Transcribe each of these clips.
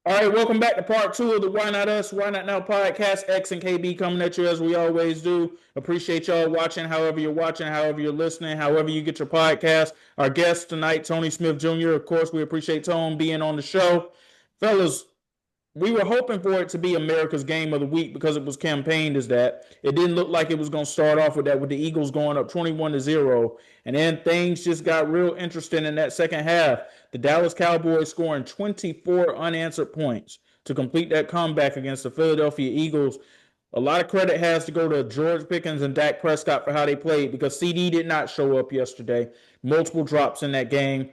All right, welcome back to part two of the Why Not Us, Why Not Now podcast. X and KB coming at you as we always do. Appreciate y'all watching, however you're watching, however you're listening, however you get your podcast. Our guest tonight, Tony Smith Jr. Of course, we appreciate Tone being on the show. Fellas, we were hoping for it to be America's game of the week because it was campaigned as that. It didn't look like it was going to start off with that, with the Eagles going up 21-0. And then things just got real interesting in that second half. The Dallas Cowboys scoring 24 unanswered points to complete that comeback against the Philadelphia Eagles. A lot of credit has to go to George Pickens and Dak Prescott for how they played because CD did not show up yesterday. Multiple drops in that game.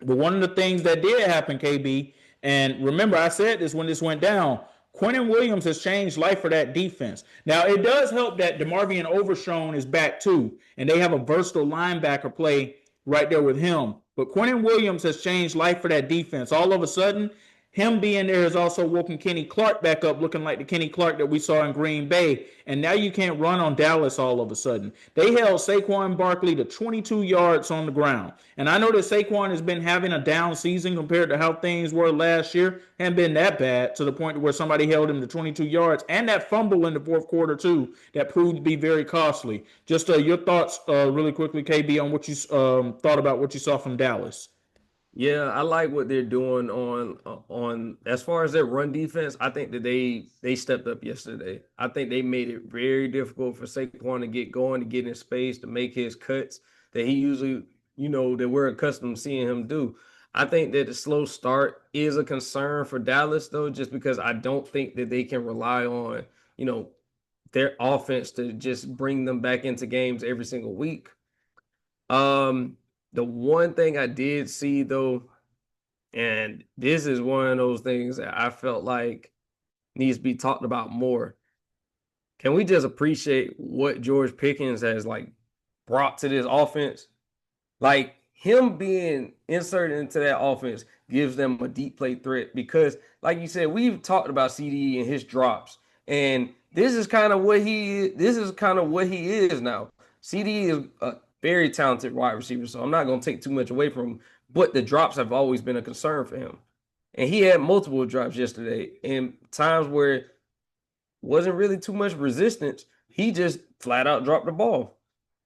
But one of the things that did happen, KB, and remember, I said this when this went down. Quentin Williams has changed life for that defense. Now, it does help that DeMarvion Overshown is back too, and they have a versatile linebacker play right there with him. But Quentin Williams has changed life for that defense. All of a sudden, him being there has also woken Kenny Clark back up, looking like the Kenny Clark that we saw in Green Bay. And now you can't run on Dallas all of a sudden. They held Saquon Barkley to 22 yards on the ground. And I know that Saquon has been having a down season compared to how things were last year. Hadn't been that bad to the point where somebody held him to 22 yards. And that fumble in the fourth quarter, too, that proved to be very costly. Just your thoughts really quickly, KB, on what you thought about what you saw from Dallas. Yeah, I like what they're doing on as far as their run defense. I think that they stepped up yesterday. I think they made it very difficult for Saquon to get going, to get in space, to make his cuts that he usually, that we're accustomed to seeing him do. I think that the slow start is a concern for Dallas though, just because I don't think that they can rely on, their offense to just bring them back into games every single week. Um, the one thing I did see though, and this is one of those things that I felt like needs to be talked about more. Can we just appreciate what George Pickens has like brought to this offense? Like him being inserted into that offense gives them a deep play threat because, like you said, we've talked about CD and his drops, and this is kind of what he is. This is kind of what he is now. CD is a very talented wide receiver, so I'm not going to take too much away from him. But the drops have always been a concern for him, and he had multiple drops yesterday, and times where wasn't really too much resistance. He just flat out dropped the ball.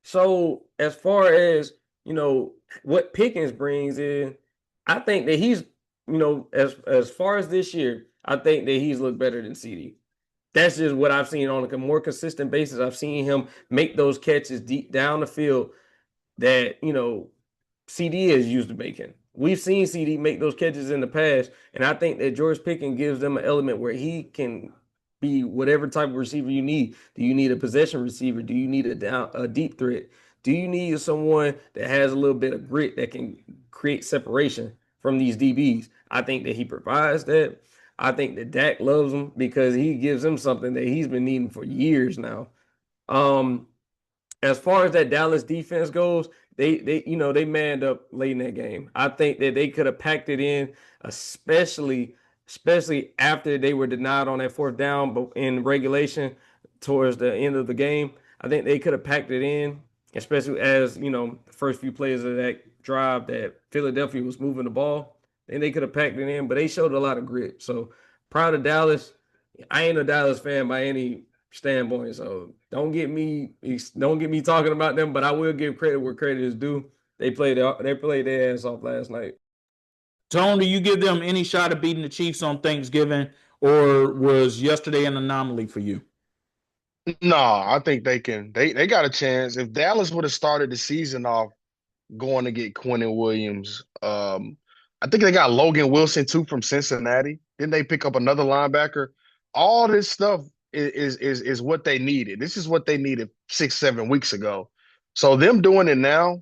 So as far as what Pickens brings in, I think that he's as far as this year, I think that he's looked better than CD. That's just what I've seen on a more consistent basis. I've seen him make those catches deep down the field that CD is used to making. We've seen CD make those catches in the past, and I think that George Pickens gives them an element where he can be whatever type of receiver you need. Do you need a possession receiver? Do you need a deep threat? Do you need someone that has a little bit of grit that can create separation from these DBs? I think that he provides that. I think that Dak loves him because he gives him something that he's been needing for years now. Um, as far as that Dallas defense goes, they manned up late in that game. I think that they could have packed it in, especially after they were denied on that fourth down, but in regulation towards the end of the game. I think they could have packed it in, especially as the first few plays of that drive that Philadelphia was moving the ball. Then they could have packed it in, but they showed a lot of grit. So proud of Dallas. I ain't a Dallas fan by any standpoint. So don't get me talking about them, but I will give credit where credit is due. They played their ass off last night. Tone, do you give them any shot of beating the Chiefs on Thanksgiving, or was yesterday an anomaly for you? No, I think they can. They got a chance. If Dallas would have started the season off going to get Quentin Williams, I think they got Logan Wilson too from Cincinnati. Then they pick up another linebacker. All this stuff is what they needed. This is what they needed 6, 7 weeks ago. So them doing it now,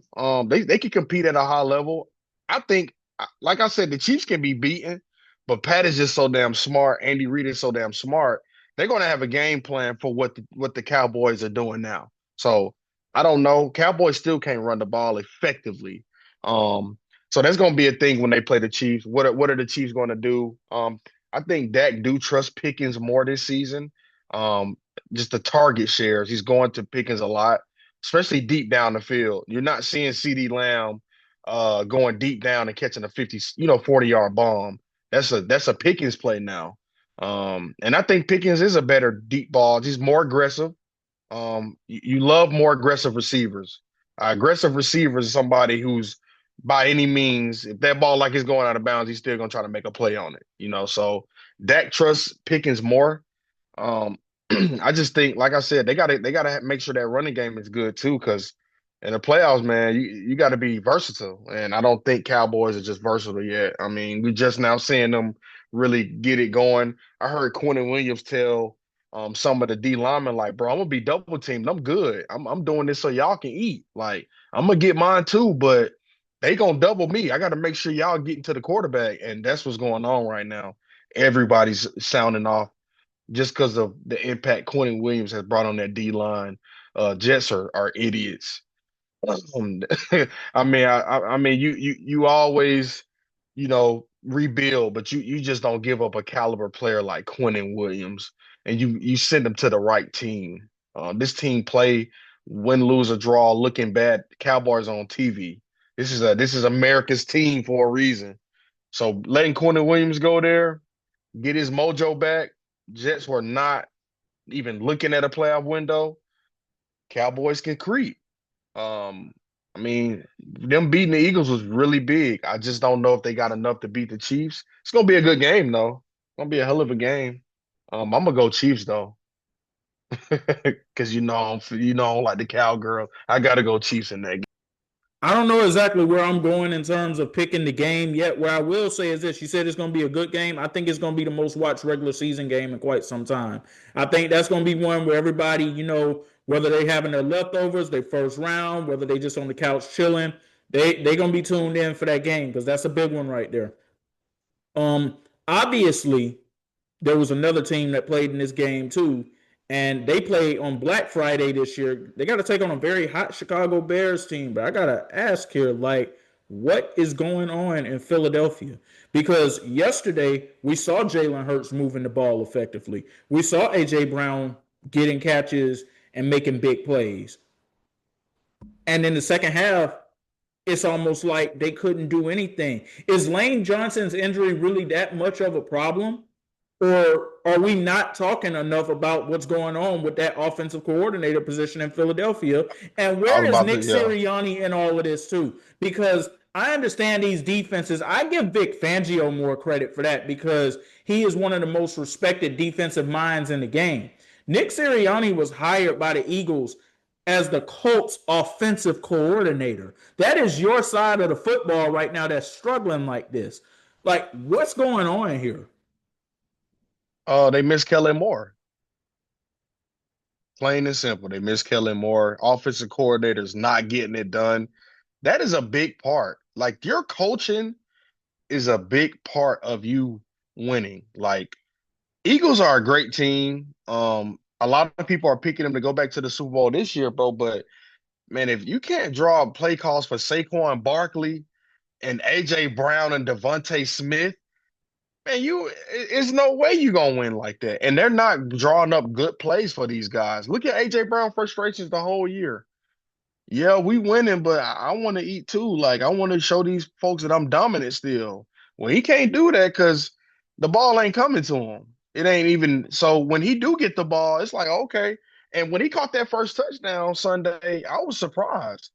they can compete at a high level. I think, like I said, the Chiefs can be beaten, but Pat is just so damn smart. Andy Reid is so damn smart. They're going to have a game plan for what the Cowboys are doing now. So I don't know. Cowboys still can't run the ball effectively. Um, so that's going to be a thing when they play the Chiefs. What are the Chiefs going to do? I think Dak do trust Pickens more this season. Um, just the target shares. He's going to Pickens a lot, especially deep down the field. You're not seeing CD Lamb going deep down and catching a 50, 40-yard bomb. That's a Pickens play now. And I think Pickens is a better deep ball. He's more aggressive. You love more aggressive receivers. Aggressive receivers is somebody who's by any means, if that ball like is going out of bounds, he's still gonna try to make a play on it. So Dak trusts Pickens more. Um, I just think, like I said, they gotta make sure that running game is good too, because in the playoffs, man, you got to be versatile, and I don't think Cowboys are just versatile yet. I mean, we just now seeing them really get it going. I heard Quentin Williams tell some of the D linemen, like, bro, I'm gonna be double teamed. I'm good. I'm doing this so y'all can eat. Like, I'm gonna get mine too, but they gonna double me. I got to make sure y'all getting to the quarterback, and that's what's going on right now. Everybody's sounding off just because of the impact Quentin Williams has brought on that D line. Jets are idiots. Um, I mean, you always, rebuild, but you just don't give up a caliber player like Quentin Williams, and you send them to the right team. This team play win, lose, or draw, looking bad. Cowboys on TV. This is America's team for a reason. So letting Quentin Williams go there, get his mojo back. Jets were not even looking at a playoff window. Cowboys can creep. Um, I mean, them beating the Eagles was really big. I just don't know if they got enough to beat the Chiefs. It's gonna be a good game though. It's gonna be a hell of a game. I'm gonna go Chiefs though, because I don't like the cowgirl. I gotta go Chiefs in that game. I don't know exactly where I'm going in terms of picking the game yet. What I will say is this: you said it's going to be a good game. I think it's going to be the most watched regular season game in quite some time. I think that's going to be one where everybody, whether they having their leftovers, their first round, whether they just on the couch chilling, they going to be tuned in for that game because that's a big one right there. Obviously, there was another team that played in this game too, and they played on Black Friday this year. They got to take on a very hot Chicago Bears team. But I gotta ask here, like, what is going on in Philadelphia? Because yesterday we saw Jalen Hurts moving the ball effectively. We saw AJ Brown getting catches and making big plays. And in the second half, it's almost like they couldn't do anything. Is Lane Johnson's injury really that much of a problem? Or are we not talking enough about what's going on with that offensive coordinator position in Philadelphia? And I where was is about Nick to, yeah. Sirianni in all of this too? Because I understand these defenses. I give Vic Fangio more credit for that because he is one of the most respected defensive minds in the game. Nick Sirianni was hired by the Eagles as the Colts offensive coordinator. That is your side of the football right now that's struggling like this. Like, what's going on here? They miss Kellen Moore. Plain and simple. They miss Kellen Moore. Offensive coordinators not getting it done. That is a big part. Like, your coaching is a big part of you winning. Like, Eagles are a great team. A lot of people are picking them to go back to the Super Bowl this year, bro. But man, if you can't draw up play calls for Saquon Barkley and AJ Brown and Devontae Smith, man, it's no way you're gonna win like that. And they're not drawing up good plays for these guys. Look at AJ Brown frustrations the whole year. Yeah, we winning, but I want to eat too. Like, I want to show these folks that I'm dominant still. Well, he can't do that because the ball ain't coming to him. It ain't even so when he do get the ball, it's like okay. And when he caught that first touchdown Sunday, I was surprised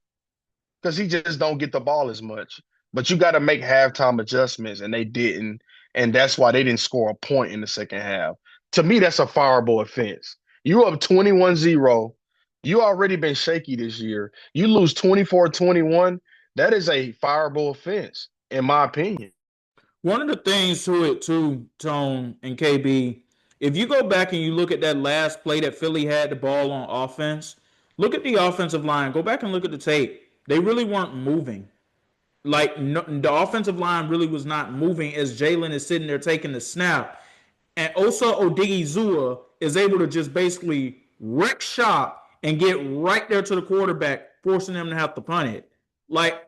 because he just don't get the ball as much. But you got to make halftime adjustments, and they didn't, and that's why they didn't score a point in the second half. To me, that's a fireable offense. You up 21-0. You already been shaky this year. You lose 24-21. That is a fireable offense, in my opinion. One of the things to it too, Tone and KB, if you go back and you look at that last play that Philly had the ball on offense, look at the offensive line. Go back and look at the tape. They really weren't moving. Like no, the offensive line really was not moving as Jalen is sitting there taking the snap. And Osa Odigizua is able to just basically wreck shop and get right there to the quarterback, forcing them to have to punt it. Like,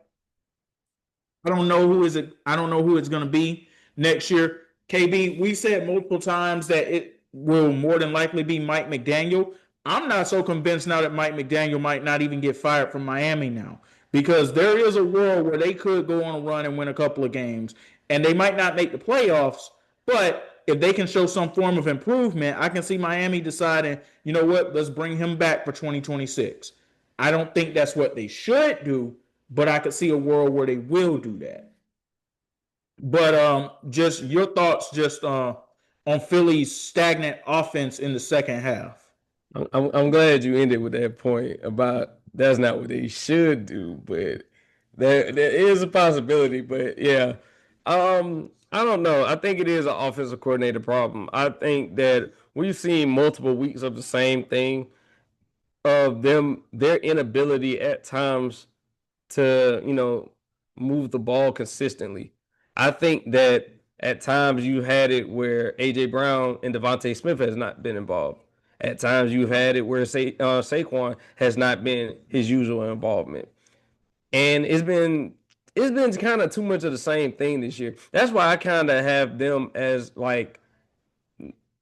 I don't know who is it. I don't know who it's going to be next year. KB, we said multiple times that it will more than likely be Mike McDaniel. I'm not so convinced now that Mike McDaniel might not even get fired from Miami now. because there is a world where they could go on a run and win a couple of games, and they might not make the playoffs, but if they can show some form of improvement, I can see Miami deciding, you know what, let's bring him back for 2026. I don't think that's what they should do, but I could see a world where they will do that. But just your thoughts just on Philly's stagnant offense in the second half. I'm glad you ended with that point about that's not what they should do, but there is a possibility. But yeah, I don't know. I think it is an offensive coordinator problem. I think that we've seen multiple weeks of the same thing of their inability at times to move the ball consistently. I think that at times you had it where AJ Brown and Devontae Smith has not been involved. At times you've had it where Saquon has not been his usual involvement, and it's been kind of too much of the same thing this year. That's why I kind of have them as like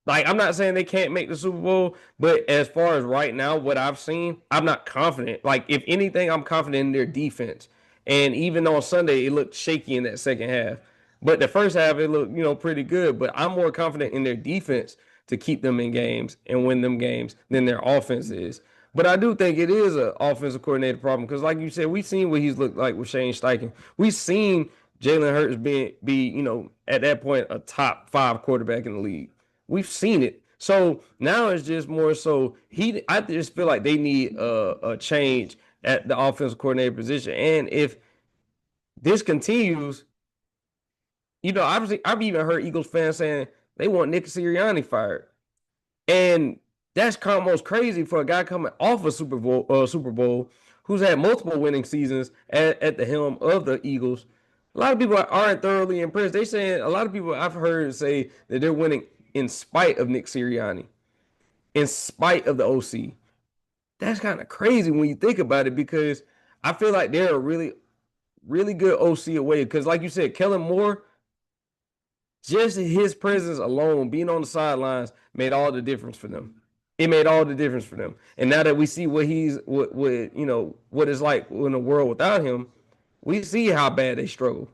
I'm not saying they can't make the Super Bowl, but as far as right now, what I've seen, I'm not confident. Like if anything, I'm confident in their defense. And even on Sunday, it looked shaky in that second half. But the first half, it looked pretty good. But I'm more confident in their defense to keep them in games and win them games than their offense is. But I do think it is an offensive coordinator problem because, like you said, we've seen what he's looked like with Shane Steichen. We've seen Jalen Hurts be at that point a top 5 quarterback in the league. We've seen it. So now it's just more so I just feel like they need a change at the offensive coordinator position. And if this continues, obviously I've even heard Eagles fans saying they want Nick Sirianni fired. And that's almost crazy for a guy coming off a Super Bowl who's had multiple winning seasons at the helm of the Eagles. A lot of people aren't thoroughly impressed. They saying a lot of people I've heard say that they're winning in spite of Nick Sirianni, in spite of the OC. That's kind of crazy when you think about it because I feel like they're a really, really good OC away. Because like you said, Kellen Moore, just his presence alone, being on the sidelines, made all the difference for them. It made all the difference for them. And now that we see what it's like in a world without him, we see how bad they struggle.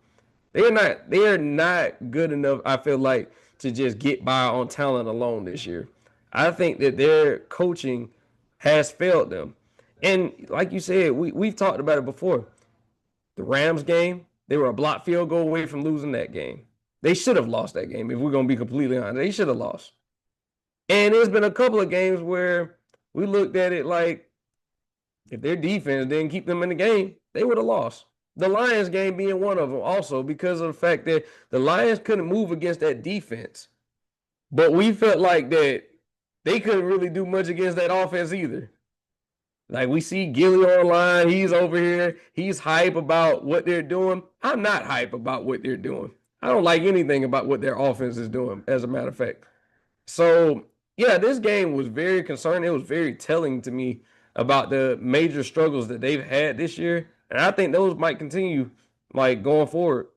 They are not good enough, I feel like, to just get by on talent alone this year. I think that their coaching has failed them. And like you said, we've talked about it before. The Rams game, they were a blocked field goal away from losing that game. They should have lost that game, if we're going to be completely honest. They should have lost. And there's been a couple of games where we looked at it like if their defense didn't keep them in the game, they would have lost. The Lions game being one of them also because of the fact that the Lions couldn't move against that defense. But we felt like that they couldn't really do much against that offense either. Like we see Gilly online, he's over here, he's hype about what they're doing. I'm not hype about what they're doing. I don't like anything about what their offense is doing, as a matter of fact. So, yeah, this game was very concerning. It was very telling to me about the major struggles that they've had this year. And I think those might continue, going forward.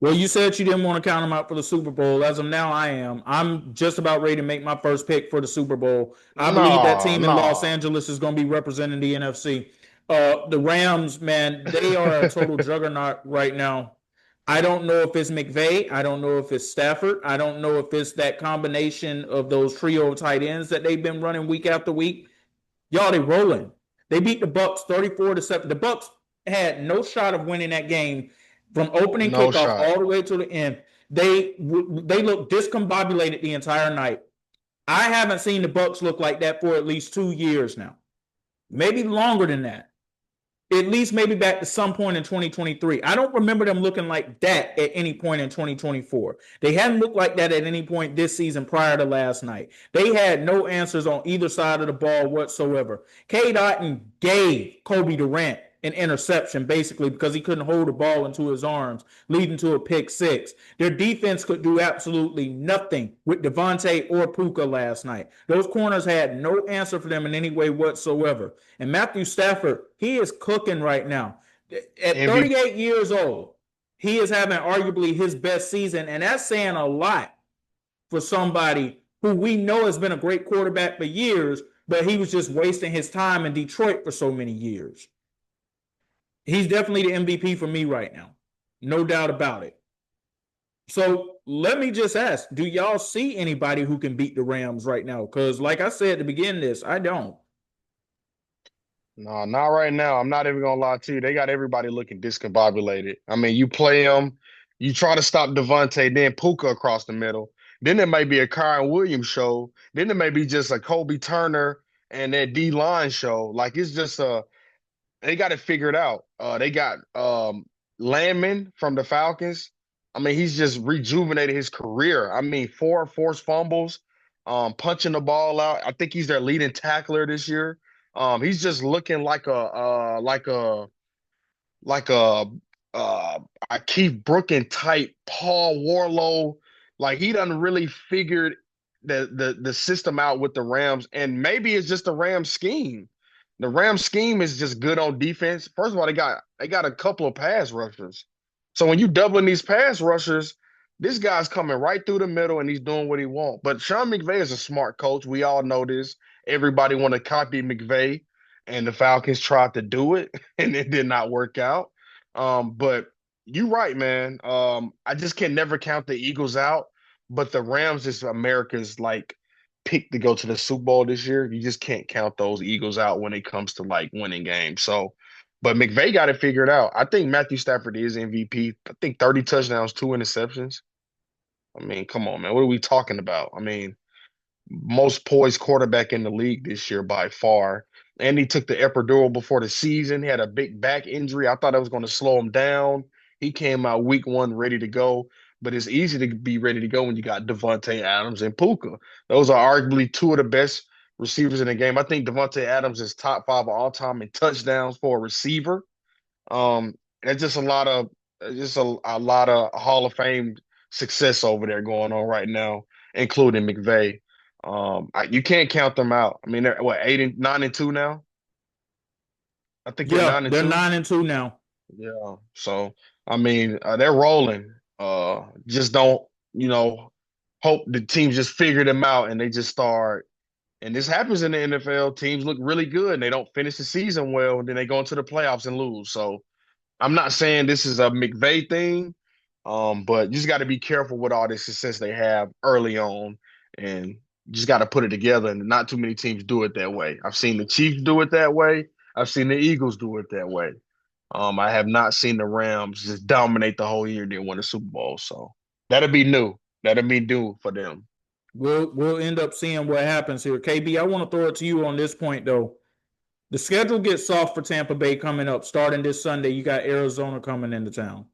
Well, you said you didn't want to count them out for the Super Bowl. As of now, I am. I'm just about ready to make my first pick for the Super Bowl. I believe that team in Los Angeles is going to be representing the NFC. The Rams, man, they are a total juggernaut right now. I don't know if it's McVay. I don't know if it's Stafford. I don't know if it's that combination of those trio of tight ends that they've been running week after week. Y'all, they rolling. They beat the Bucs 34-7. The Bucs had no shot of winning that game from opening kickoff all the way to the end. They looked discombobulated the entire night. I haven't seen the Bucs look like that for at least 2 years now. Maybe longer than that. At least maybe back to some point in 2023. I don't remember them looking like that at any point in 2024. They hadn't looked like that at any point this season prior to last night. They had no answers on either side of the ball whatsoever. K. Dotton gave Kobe Durant an interception basically because he couldn't hold the ball into his arms, leading to a pick six. Their defense could do absolutely nothing with Devontae or Puka last night. Those corners had no answer for them in any way whatsoever. And Matthew Stafford, he is cooking right now. At 38 years old, he is having arguably his best season, and that's saying a lot for somebody who we know has been a great quarterback for years, but he was just wasting his time in Detroit for so many years. He's definitely the MVP for me right now. No doubt about it. So let me just ask, do y'all see anybody who can beat the Rams right now? Because like I said at the beginning of this, I don't. No, not right now. I'm not even gonna lie to you. They got everybody looking discombobulated. I mean, you play them, you try to stop Devontae, then Puka across the middle. Then there may be a Kyron Williams show. Then there may be just a Kobe Turner and that D line show. Like it's just they got it figured out. They got Landman from the Falcons. I mean, he's just rejuvenated his career. I mean, 4 forced fumbles, punching the ball out. I think he's their leading tackler this year. He's just looking like uh, a Keith Brookin type Paul Warlow. Like he done really figured the system out with the Rams, and maybe it's just the Rams scheme. The Rams scheme is just good on defense. First of all, they got a couple of pass rushers. So when you doubling these pass rushers, this guy's coming right through the middle and he's doing what he wants. But Sean McVay is a smart coach. We all know this. Everybody want to copy McVay, and the Falcons tried to do it, and it did not work out. But you're right, man. I just can never count the Eagles out, but the Rams is America's like pick to go to the Super Bowl this year. You just can't count those Eagles out when it comes to like winning games. So, but McVay got it figured out. I think Matthew Stafford is MVP. I think 30 touchdowns, 2 interceptions. I mean, come on, man. What are we talking about? I mean, most poised quarterback in the league this year by far. And he took the epidural before the season. He had a big back injury. I thought it was going to slow him down. He came out week 1 ready to go. But it's easy to be ready to go when you got Devontae Adams and Puka. Those are arguably 2 of the best receivers in the game. I think Devontae Adams is top 5 all time in touchdowns for a receiver. It's just a lot of Hall of Fame success over there going on right now, including McVay. You can't count them out. I mean, they're what 9-2 now. I think they're Yeah, nine and they're two. 9-2 now. Yeah. So I mean, they're rolling. Just don't hope the teams just figure them out and they just start. And this happens in the NFL. Teams look really good and they don't finish the season well, and then they go into the playoffs and lose. So I'm not saying this is a McVay thing, but you just got to be careful with all the success they have early on, and you just got to put it together. And not too many teams do it that way. I've seen the Chiefs do it that way. I've seen the Eagles do it that way. I have not seen the Rams just dominate the whole year and then win a Super Bowl. So that'll be new. That'll be new for them. We'll end up seeing what happens here. KB, I want to throw it to you on this point though. The schedule gets soft for Tampa Bay coming up. Starting this Sunday, you got Arizona coming into town.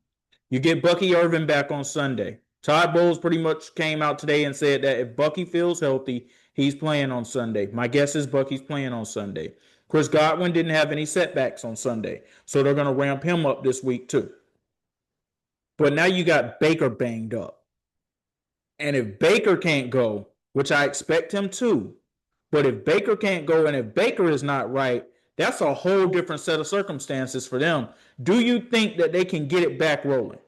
You get Bucky Irvin back on Sunday. Todd Bowles pretty much came out today and said that if Bucky feels healthy, he's playing on Sunday. My guess is Bucky's playing on Sunday. Chris Godwin didn't have any setbacks on Sunday, so they're going to ramp him up this week too. But now you got Baker banged up. And if Baker can't go, which I expect him to, but if Baker can't go and if Baker is not right, that's a whole different set of circumstances for them. Do you think that they can get it back rolling?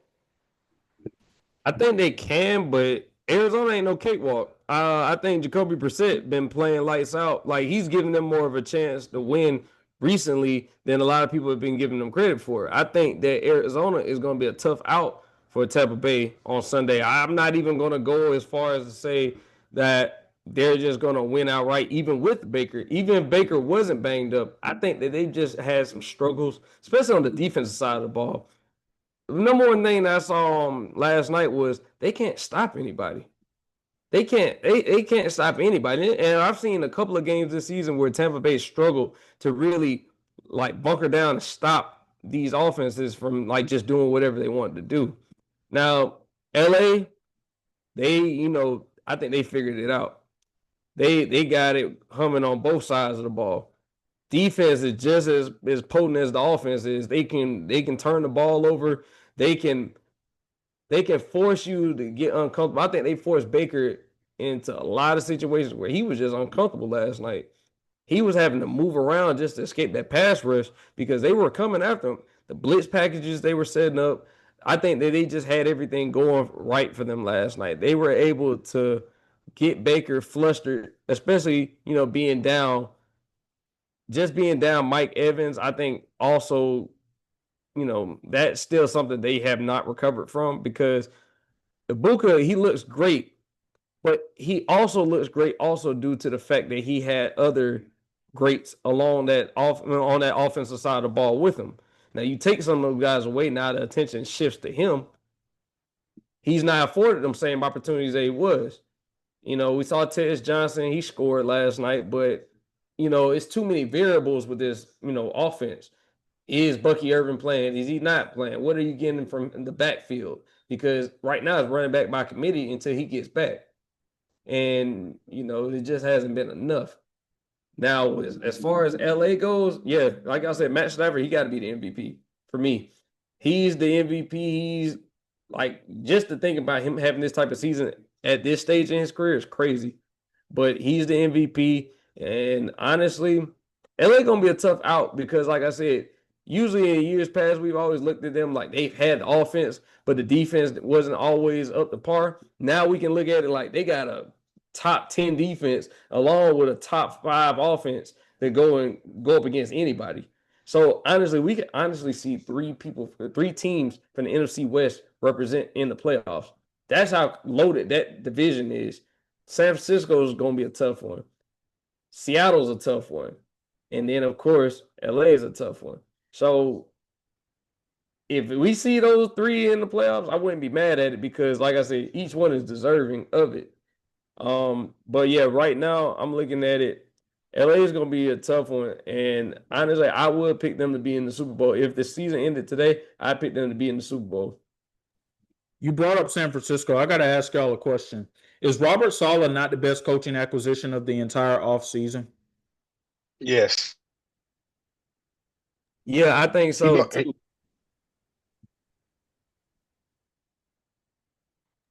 I think they can, but Arizona ain't no cakewalk. I think Jacoby Brissett been playing lights out. Like he's giving them more of a chance to win recently than a lot of people have been giving them credit for. I think that Arizona is going to be a tough out for Tampa Bay on Sunday. I'm not even going to go as far as to say that they're just going to win outright, even with Baker. Even if Baker wasn't banged up, I think that they just had some struggles, especially on the defensive side of the ball. The number one thing that I saw last night was they can't stop anybody. They can't stop anybody. And I've seen a couple of games this season where Tampa Bay struggled to really like bunker down and stop these offenses from like just doing whatever they wanted to do. Now, LA, I think they figured it out. They got it humming on both sides of the ball. Defense is just as potent as the offense is. They can turn the ball over. They can force you to get uncomfortable. I think they forced Baker into a lot of situations where he was just uncomfortable last night. He was having to move around just to escape that pass rush because they were coming after him. The blitz packages they were setting up, I think that they just had everything going right for them last night. They were able to get Baker flustered, especially, being down. Just being down Mike Evans, I think also that's still something they have not recovered from because Ibuka, he looks great, but he also looks great also due to the fact that he had other greats along that on that offensive side of the ball with him. Now you take some of those guys away, now the attention shifts to him. He's not afforded them same opportunities that he was. We saw Tez Johnson, he scored last night, but it's too many variables with this, offense. Is Bucky Irvin playing? Is he not playing? What are you getting from the backfield? Because right now it's running back by committee until he gets back. And, it just hasn't been enough. Now, as far as LA goes, yeah, like I said, Matt Stafford, he got to be the MVP for me. He's the MVP. He's like, just to think about him having this type of season at this stage in his career is crazy. But he's the MVP. And honestly, LA going to be a tough out because, like I said, usually in years past, we've always looked at them like they've had the offense, but the defense wasn't always up to par. Now we can look at it like they got a top 10 defense along with a top 5 offense that go up against anybody. So honestly, we can honestly see three teams from the NFC West represent in the playoffs. That's how loaded that division is. San Francisco is going to be a tough one. Seattle's a tough one. And then, of course, LA is a tough one. So if we see those three in the playoffs, I wouldn't be mad at it because, like I said, each one is deserving of it. But yeah, right now I'm looking at it. LA is going to be a tough one. And honestly, I would pick them to be in the Super Bowl. If the season ended today, I'd pick them to be in the Super Bowl. You brought up San Francisco. I got to ask y'all a question. Is Robert Saleh not the best coaching acquisition of the entire offseason? Yes. Yeah, I think so too.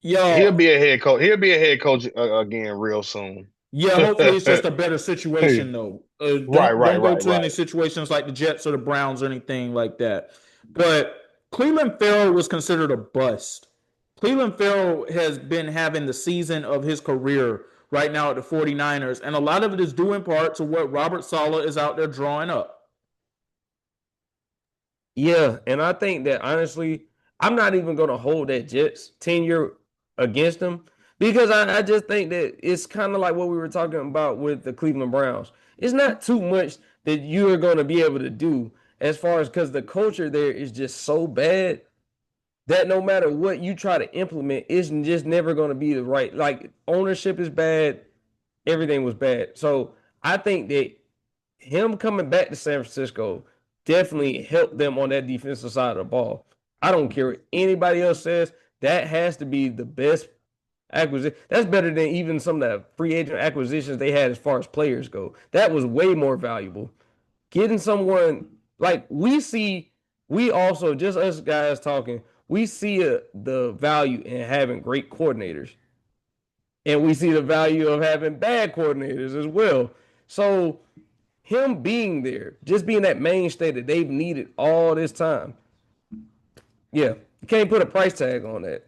He'll be a head coach. He'll be a head coach again real soon. Yeah, hopefully it's just a better situation though. Don't go to any situations like the Jets or the Browns or anything like that. But Clelin Ferrell was considered a bust. Clelin Ferrell has been having the season of his career right now at the 49ers, and a lot of it is due in part to what Robert Saleh is out there drawing up. Yeah, and I think that honestly, I'm not even going to hold that Jets tenure against them because I just think that it's kind of like what we were talking about with the Cleveland Browns. It's not too much that you're going to be able to do as far as because the culture there is just so bad that no matter what you try to implement, it's just never going to be the right. Like ownership is bad, everything was bad. So I think that him coming back to San Francisco definitely helped them on that defensive side of the ball. I don't care what anybody else says. That has to be the best acquisition. That's better than even some of the free agent acquisitions they had as far as players go. That was way more valuable. Getting someone like we also, just us guys talking, we see the value in having great coordinators. And we see the value of having bad coordinators as well. So him being there, just being that mainstay that they've needed all this time. Yeah, you can't put a price tag on that.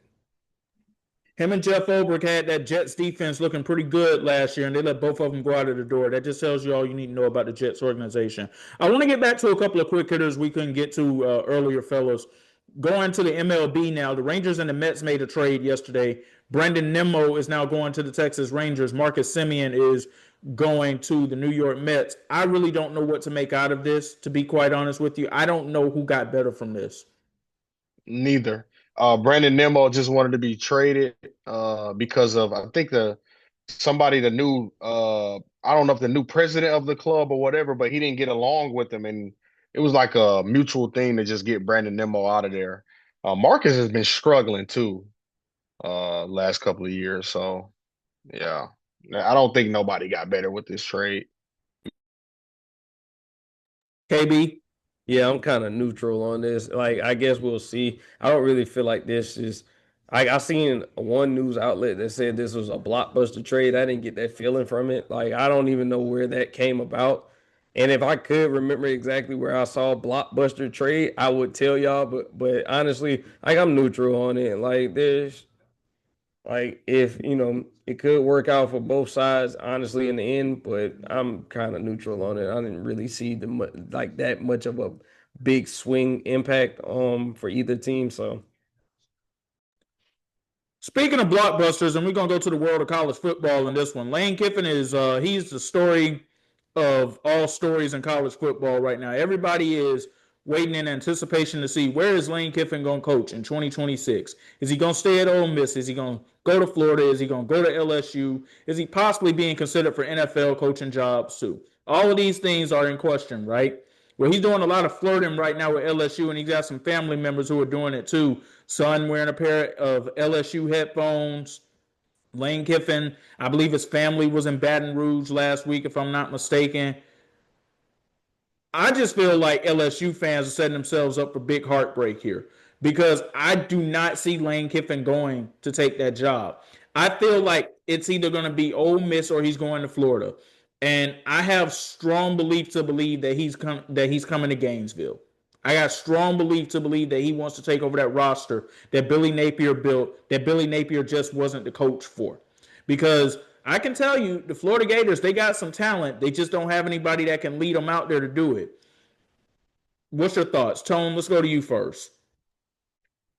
Him and Jeff Ulbrich had that Jets defense looking pretty good last year, and they let both of them go out of the door. That just tells you all you need to know about the Jets organization. I want to get back to a couple of quick hitters we couldn't get to earlier, fellas. Going to the MLB now, the Rangers and the Mets made a trade yesterday. Brandon Nimmo is now going to the Texas Rangers. Marcus Semien is going to the New York Mets. I really don't know what to make out of this, to be quite honest with you. I don't know who got better from this. Neither. Brandon Nimmo just wanted to be traded because of I think the new I don't know if the new president of the club or whatever, but he didn't get along with him, and it was like a mutual thing to just get Brandon Nimmo out of there. Marcus has been struggling too last couple of years, so yeah, I don't think nobody got better with this trade. KB? Yeah, I'm kind of neutral on this. Like, I guess we'll see. I don't really feel like this is. I seen one news outlet that said this was a blockbuster trade. I didn't get that feeling from it. Like, I don't even know where that came about. And if I could remember exactly where I saw blockbuster trade, I would tell y'all. But honestly, like I'm neutral on it. Like there's like if it could work out for both sides, honestly, in the end. But I'm kind of neutral on it. I didn't really see like that much of a big swing impact for either team. So Speaking of blockbusters, and we're gonna go to the world of college football in this one. Lane Kiffin is he's the story of all stories in college football right now. Everybody is waiting in anticipation to see where is Lane Kiffin going to coach in 2026. Is he going to stay at Ole Miss? Is he going to go to Florida? Is he going to go to LSU? Is he possibly being considered for NFL coaching jobs too? All of these things are in question, right? Well, he's doing a lot of flirting right now with LSU, and he's got some family members who are doing it too. Son wearing a pair of LSU headphones. Lane Kiffin, I believe his family was in Baton Rouge last week, if I'm not mistaken. I just feel like LSU fans are setting themselves up for big heartbreak here because I do not see Lane Kiffin going to take that job. I feel like it's either going to be Ole Miss or he's going to Florida, and I have strong belief to believe that he's coming to Gainesville. I got strong belief to believe that he wants to take over that roster that Billy Napier built, that Billy Napier just wasn't the coach for. Because I can tell you, the Florida Gators, they got some talent. They just don't have anybody that can lead them out there to do it. What's your thoughts? Tone, let's go to you first.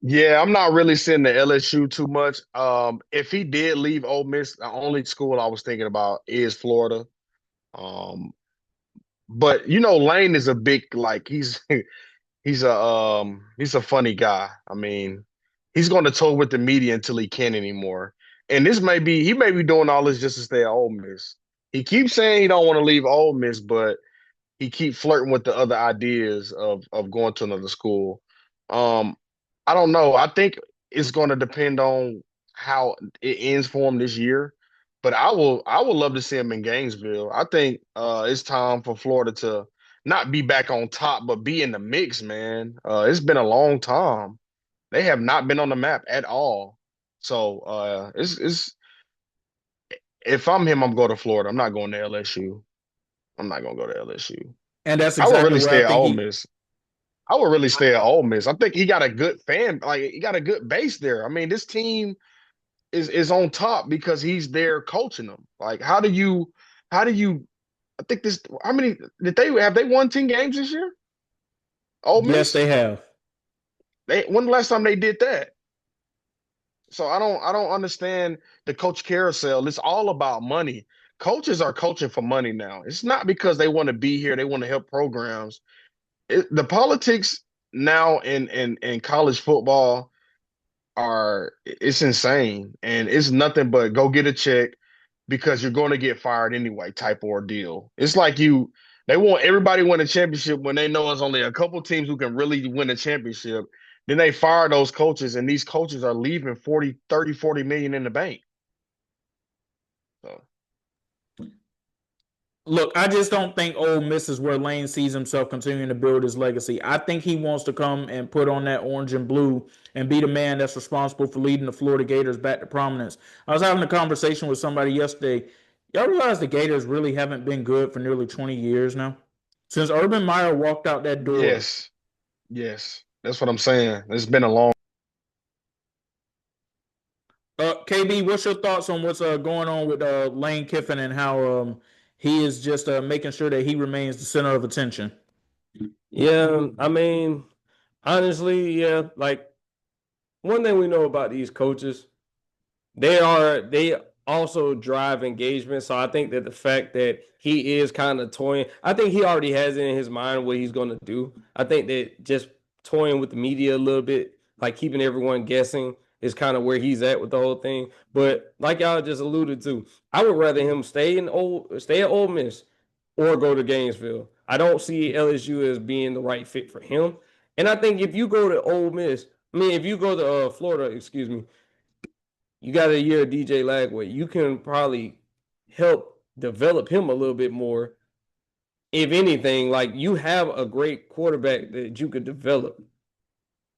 Yeah, I'm not really seeing the LSU too much. If he did leave Ole Miss, the only school I was thinking about is Florida. Um, but Lane is a big like he's a funny guy. I mean, he's going to toe with the media until he can't anymore. And he may be doing all this just to stay at Ole Miss. He keeps saying he don't want to leave Ole Miss, but he keep flirting with the other ideas of going to another school. Um, I don't know. I think it's going to depend on how it ends for him this year. But I would love to see him in Gainesville. I think it's time for Florida to not be back on top, but be in the mix, man. It's been a long time. They have not been on the map at all. So it's if I'm him, I'm going to Florida. I'm not going to LSU. I'm not gonna go to LSU. And that's I would exactly really where I stay at think Ole he. Miss. I would really stay at Ole Miss. I think he got a good he got a good base there. I mean, this team is on top because he's there coaching them. Like, how do you I think this how many did they won 10 games this year? Ole Yes, Miss? they have. When the last time they did that? So I don't understand the coach carousel. It's all about money. Coaches are coaching for money now. It's not because they want to be here, they want to help programs. The politics now in college football it's insane, and it's nothing but go get a check because you're going to get fired anyway type ordeal. It's like they want everybody to win a championship when they know it's only a couple teams who can really win a championship. Then they fire those coaches, and these coaches are leaving 40 million in the bank. So Look, I just don't think Ole Miss is where Lane sees himself continuing to build his legacy. I think he wants to come and put on that orange and blue and be the man that's responsible for leading the Florida Gators back to prominence. I was having a conversation with somebody yesterday. Y'all realize the Gators really haven't been good for nearly 20 years now? Since Urban Meyer walked out that door. yes, yes, that's what I'm saying. It's been a long. KB, what's your thoughts on what's going on with Lane Kiffin and how he is just making sure that he remains the center of attention? yeah, I mean, honestly, yeah, like one thing we know about these coaches, they also drive engagement. So I think that the fact that he is kind of toying, I think he already has it in his mind what he's going to do. I think that just toying with the media a little bit, like keeping everyone guessing, is kind of where he's at with the whole thing. But like y'all just alluded to, I would rather him stay at Ole Miss or go to Gainesville. I don't see LSU as being the right fit for him. And I think if you go to Ole Miss, I mean, if you go to Florida, excuse me, you got a year of DJ Lagway. You can probably help develop him a little bit more. If anything, like you have a great quarterback that you could develop.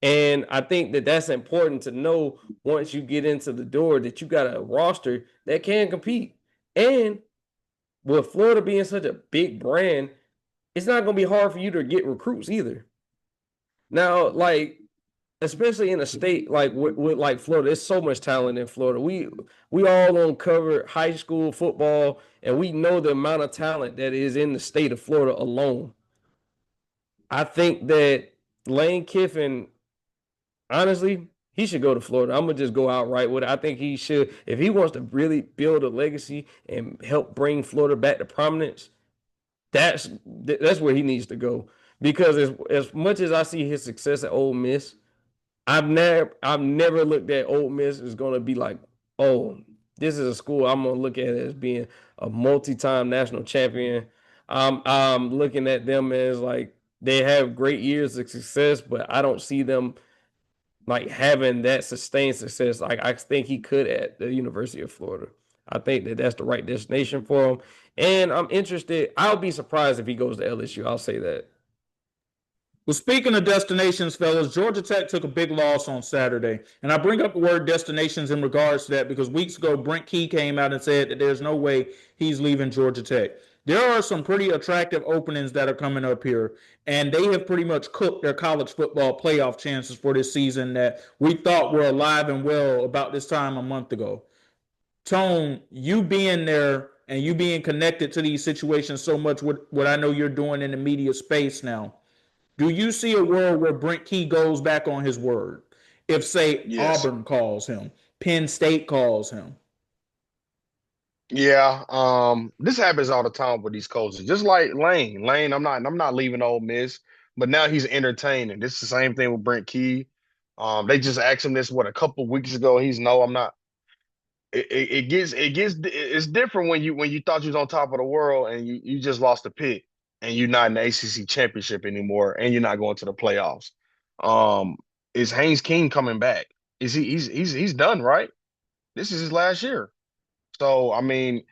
And I think that that's important to know once you get into the door that you got a roster that can compete. And with Florida being such a big brand, it's not going to be hard for you to get recruits either. Now, like especially in a state like with like Florida, there's so much talent in Florida. We all uncover high school football, and we know the amount of talent that is in the state of Florida alone. I think that Lane Kiffin, honestly, he should go to Florida. I'm gonna just go outright with it. I think he should, if he wants to really build a legacy and help bring Florida back to prominence. That's where he needs to go. Because as much as I see his success at Ole Miss, I've never looked at Ole Miss as gonna be like, oh, this is a school I'm gonna look at as being a multi-time national champion. I'm looking at them as like they have great years of success, but I don't see them like having that sustained success like I think he could at the University of Florida. I think that that's the right destination for him. And I'm interested. I'll be surprised if he goes to LSU. I'll say that. Well, speaking of destinations, fellas, Georgia Tech took a big loss on Saturday. And I bring up the word destinations in regards to that because weeks ago, Brent Key came out and said that there's no way he's leaving Georgia Tech. There are some pretty attractive openings that are coming up here, and they have pretty much cooked their college football playoff chances for this season that we thought were alive and well about this time a month ago. Tone, you being there and you being connected to these situations so much, what I know you're doing in the media space now, do you see a world where Brent Key goes back on his word? If, say, Yes. Auburn calls him, Penn State calls him. Yeah. This happens all the time with these coaches. Just like Lane. Lane, I'm not leaving Ole Miss, but now he's entertaining. This is the same thing with Brent Key. They just asked him this a couple of weeks ago. He's no, I'm not. It's different when you thought you was on top of the world and you just lost a pick and you're not in the ACC championship anymore and you're not going to the playoffs. Um, is Haynes King coming back? Is he's done, right? This is his last year. So I mean,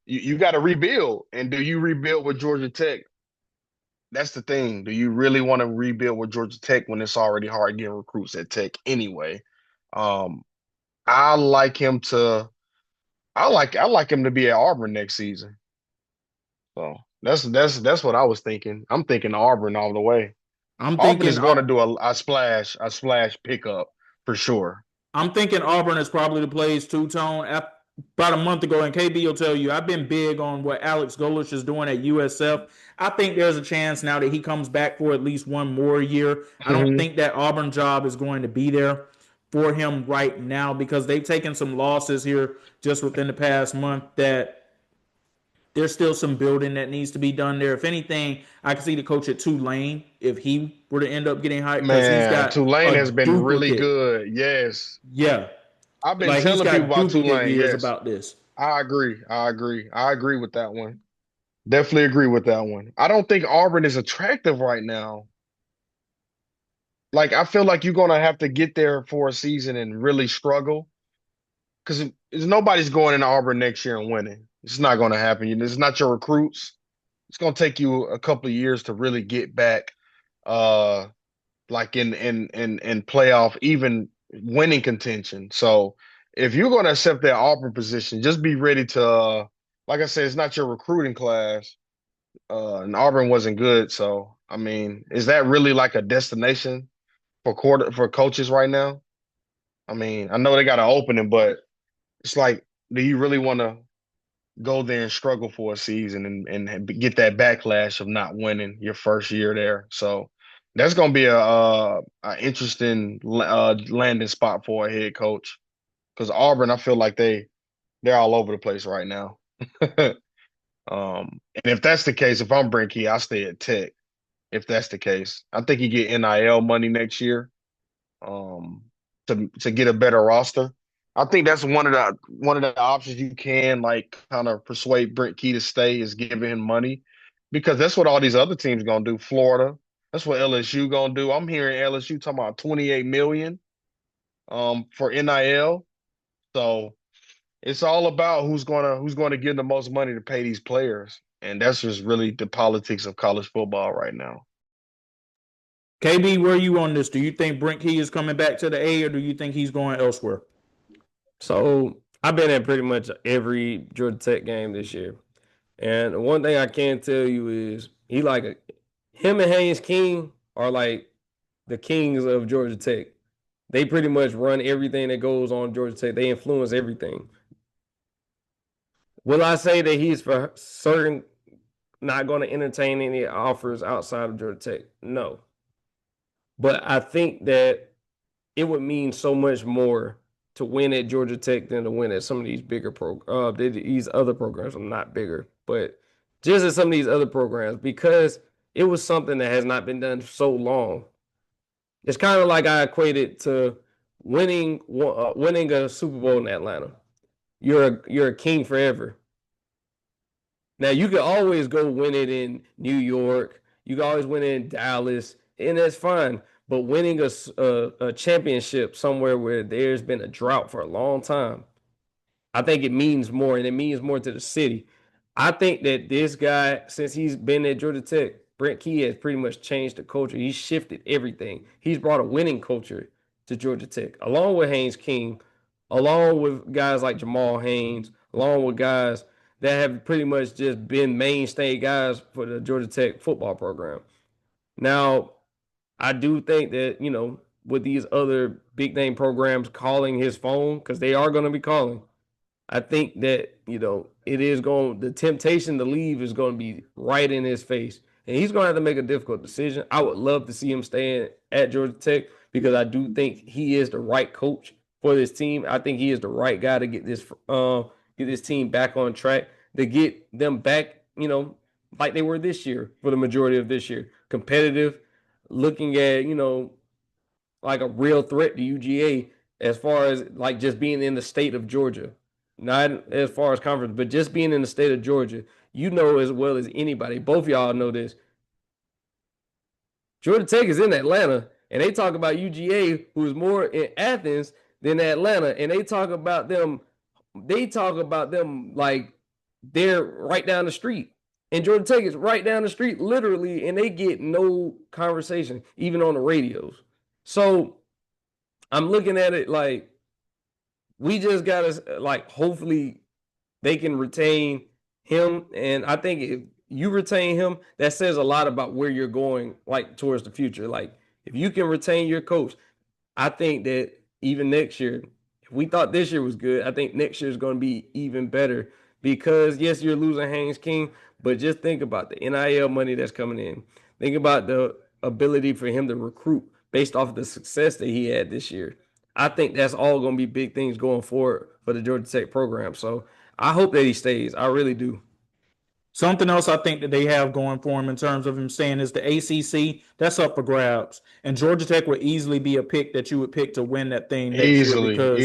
you got to rebuild. And do you rebuild with Georgia Tech? That's the thing. Do you really want to rebuild with Georgia Tech when it's already hard getting recruits at Tech anyway? Um, I like him to. I like him to be at Auburn next season. So that's what I was thinking. I'm thinking Auburn all the way. I'm Auburn thinking is going to do a splash pickup for sure. I'm thinking Auburn is probably the place two tone. About a month ago, and KB will tell you, I've been big on what Alex Golish is doing at USF. I think there's a chance now that he comes back for at least one more year. I don't Hmm. think that Auburn job is going to be there for him right now because they've taken some losses here just within the past month that there's still some building that needs to be done there. If anything, I can see the coach at Tulane if he were to end up getting hired because he's Man, got Tulane a has been really duplicate. good. Yes. Yeah, I've been like he's telling people got about duplicate Tulane. years Yes. about this. I agree with that one. Definitely agree with that one. I don't think Auburn is attractive right now. Like I feel like you're gonna have to get there for a season and really struggle because nobody's going into Auburn next year and winning. It's not going to happen. It's not your recruits. It's going to take you a couple of years to really get back, uh, like in playoff, even winning contention. So if you're going to accept that Auburn position, just be ready to, like I said, it's not your recruiting class. And Auburn wasn't good. So I mean, is that really like a destination for coaches right now? I mean, I know they got an opening, but it's like, do you really want to go there and struggle for a season and get that backlash of not winning your first year there? So that's going to be a interesting landing spot for a head coach because Auburn, I feel like they're all over the place right now. And if that's the case, if I'm Brinky, I stay at Tech. If that's the case, I think you get NIL money next year um, to get a better roster. I think that's one of the options you can like kind of persuade Brent Key to stay is giving him money because that's what all these other teams gonna do. Florida, that's what LSU gonna do. I'm hearing LSU talking about 28 million for NIL. So it's all about who's gonna give the most money to pay these players. And that's just really the politics of college football right now. KB, where are you on this? Do you think Brent Key is coming back to the A, or do you think he's going elsewhere? So I've been at pretty much every Georgia Tech game this year. And one thing I can tell you is him and Haynes King are like the kings of Georgia Tech. They pretty much run everything that goes on Georgia Tech. They influence everything. Will I say that he's for certain not going to entertain any offers outside of Georgia Tech? No. But I think that it would mean so much more to win at Georgia Tech than to win at some of these these other programs. I'm not bigger, but just at some of these other programs, because it was something that has not been done so long. It's kind of like I equate to winning a Super Bowl in Atlanta. You're a king forever. Now you can always go win it in New York. You can always win it in Dallas, and that's fine. But winning a championship somewhere where there's been a drought for a long time, I think it means more, and it means more to the city. I think that this guy, since he's been at Georgia Tech, Brent Key has pretty much changed the culture. He's shifted everything. He's brought a winning culture to Georgia Tech, along with Haynes King, along with guys like Jamal Haynes, along with guys that have pretty much just been mainstay guys for the Georgia Tech football program. Now, I do think that, with these other big name programs calling his phone, because they are going to be calling, I think that, the temptation to leave is going to be right in his face. And he's going to have to make a difficult decision. I would love to see him staying at Georgia Tech because I do think he is the right coach for this team. I think he is the right guy to get this team back on track, to get them back, like they were this year for the majority of this year. Competitive, looking at, like a real threat to UGA as far as like just being in the state of Georgia. Not as far as conference, but just being in the state of Georgia. You know as well as anybody, both y'all know this. Georgia Tech is in Atlanta, and they talk about UGA, who is more in Athens than Atlanta, and they talk about them like they're right down the street. And Georgia Tech is right down the street, literally, and they get no conversation, even on the radios. So I'm looking at it like we just gotta hopefully they can retain him. And I think if you retain him, that says a lot about where you're going, like towards the future. Like if you can retain your coach, I think that even next year, if we thought this year was good, I think next year is going to be even better because yes, you're losing Haynes King, but just think about the NIL money that's coming in. Think about the ability for him to recruit based off of the success that he had this year. I think that's all going to be big things going forward for the Georgia Tech program. So I hope that he stays. I really do. Something else I think that they have going for him in terms of him staying is the ACC. That's up for grabs. And Georgia Tech would easily be a pick that you would pick to win that thing next year because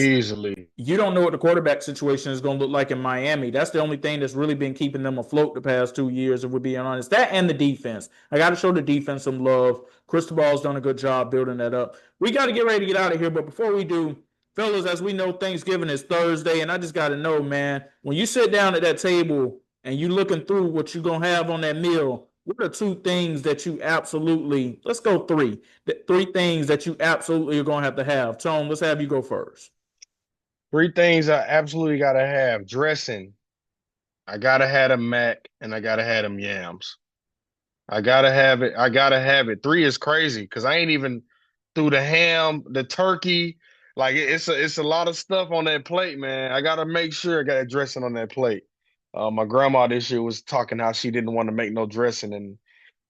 you don't know what the quarterback situation is going to look like in Miami. That's the only thing that's really been keeping them afloat the past 2 years, if we're being honest. That and the defense. I got to show the defense some love. Cristobal's done a good job building that up. We got to get ready to get out of here, but before we do, fellas, as we know, Thanksgiving is Thursday, and I just got to know, man, when you sit down at that table and you looking through what you're going to have on that meal, what are 2 things that you absolutely, let's go 3, 3 things that you absolutely are going to have? Tone, let's have you go first. 3 things I absolutely got to have. Dressing. I got to have them mac, and I got to have them yams. I got to have it. I got to have it. 3 is crazy because I ain't even through the ham, the turkey. Like it's a lot of stuff on that plate, man. I got to make sure I got a dressing on that plate. My grandma this year was talking how she didn't want to make no dressing and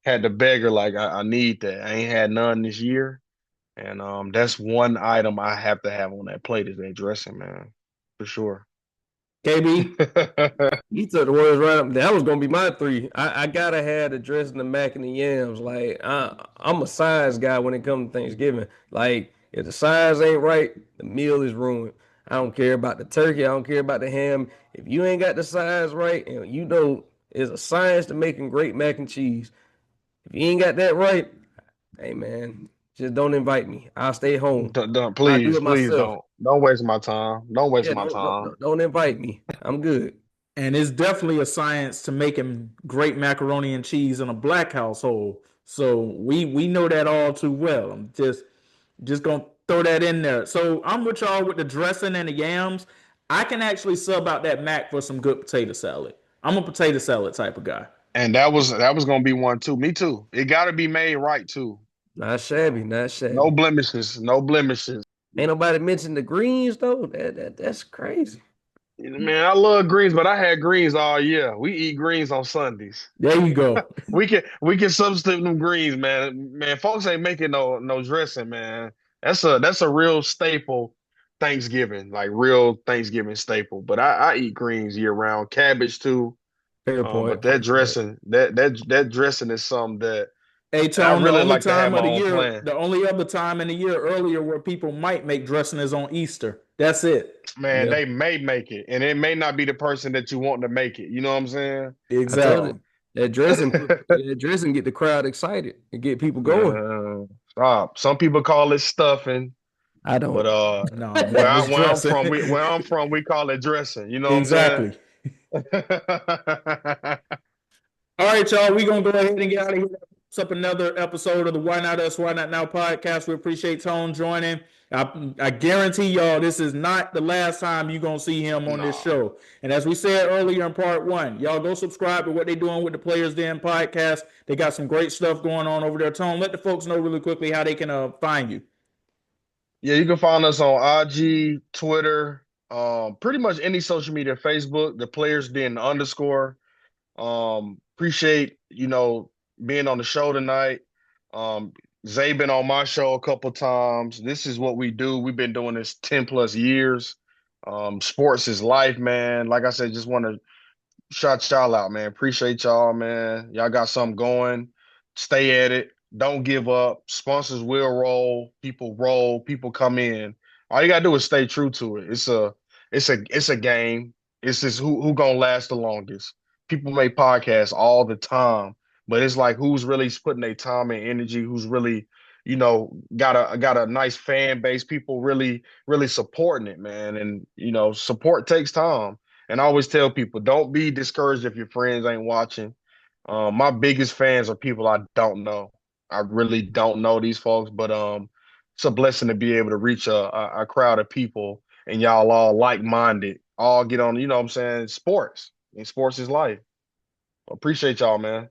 had to beg her like I need that. I ain't had none this year, and that's one item I have to have on that plate is that dressing, man, for sure. KB, You took the words right up. That was gonna be my 3. I gotta have the dressing, the mac, and the yams. Like I'm a size guy when it comes to Thanksgiving. Like if the size ain't right, the meal is ruined. I don't care about the turkey. I don't care about the ham. If you ain't got the size right, and it's a science to making great mac and cheese. If you ain't got that right, hey man, just don't invite me. I'll stay home. I'll do Please, it please myself. don't waste my time. Don't waste Yeah, my time. don't invite me. I'm good. and it's definitely a science to making great macaroni and cheese in a black household. So we know that all too well. I'm just gonna throw that in there. So I'm with y'all with the dressing and the yams. I can actually sub out that mac for some good potato salad. I'm a potato salad type of guy. And that was gonna be one too. Me too. It got to be made right too. Not shabby, not No shabby. blemishes. No blemishes. Ain't nobody mentioned the greens though. That's crazy. Man, I love greens, but I had greens all year. We eat greens on Sundays. There you go. We can substitute them greens, man. Man, folks ain't making no dressing, man. That's a real staple Thanksgiving, like real Thanksgiving staple. But I eat greens year round, cabbage too. Fair But point. that Fair point. dressing, that dressing is something that Hey, I Tone, the really only like to have time my of the own year, plan. the only other time in the year earlier where people might make dressing is on Easter. That's it. Man, Yeah, they may make it, and it may not be the person that you want to make it. You know what I'm saying? I told Exactly. you that dressing get the crowd excited and get people going. Stop. Some people call it stuffing, I but don't. No, man, it's where I'm dressing. from, we call it dressing. You know what I'm saying? Exactly. All right, y'all. We're gonna go ahead and get out of here. What's up? Another episode of the Why Not Us, Why Not Now podcast. We appreciate Tone joining. I guarantee y'all this is not the last time you're gonna see him on this Nah. show. And as we said earlier in part one, y'all go subscribe to what they're doing with the Players Den podcast. They got some great stuff going on over there. Tone, let the folks know really quickly how they can find you. Yeah, you can find us on IG, Twitter, pretty much any social media, Facebook, the players den underscore. Appreciate, being on the show tonight. Zay been on my show a couple times. This is what we do. We've been doing this 10 plus years. Sports is life, man. Like I said, just want to shout y'all out, man. Appreciate y'all, man. Y'all got something going. Stay at it. Don't give up. Sponsors will roll. People roll. People come in. All you gotta do is stay true to it. It's a game. It's just who gonna last the longest. People make podcasts all the time, but it's like who's really putting their time and energy, who's really, got a nice fan base, people really supporting it, man. And support takes time. And I always tell people, don't be discouraged if your friends ain't watching. My biggest fans are people I don't know. I really don't know these folks, but it's a blessing to be able to reach a crowd of people and y'all all like-minded, all get on, what I'm saying, sports. And sports is life. Appreciate y'all, man.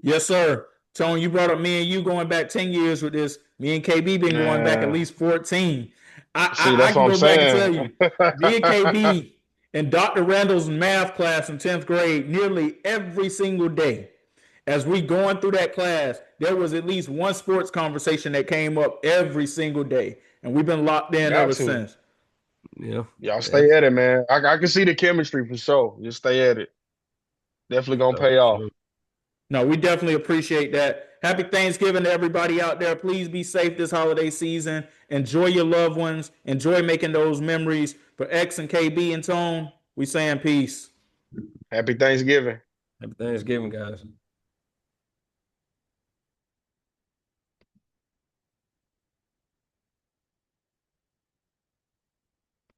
Yes, sir. Tone, you brought up me and you going back 10 years with this. Me and KB been going back at Man, least 14. I, see, I, I that's what can I'm go back and tell saying. you, me and KB in Dr. Randall's math class in 10th grade nearly every single day. As we going through that class, there was at least one sports conversation that came up every single day. And we've been locked in Got ever to. since. Yeah. Y'all Yeah. stay at it, man. I can see the chemistry for sure. Just stay at it. Definitely gonna So, pay off. so, No, we definitely appreciate that. Happy Thanksgiving to everybody out there. Please be safe this holiday season. Enjoy your loved ones. Enjoy making those memories. For X and KB and Tone, we saying peace. Happy Thanksgiving. Happy Thanksgiving, guys.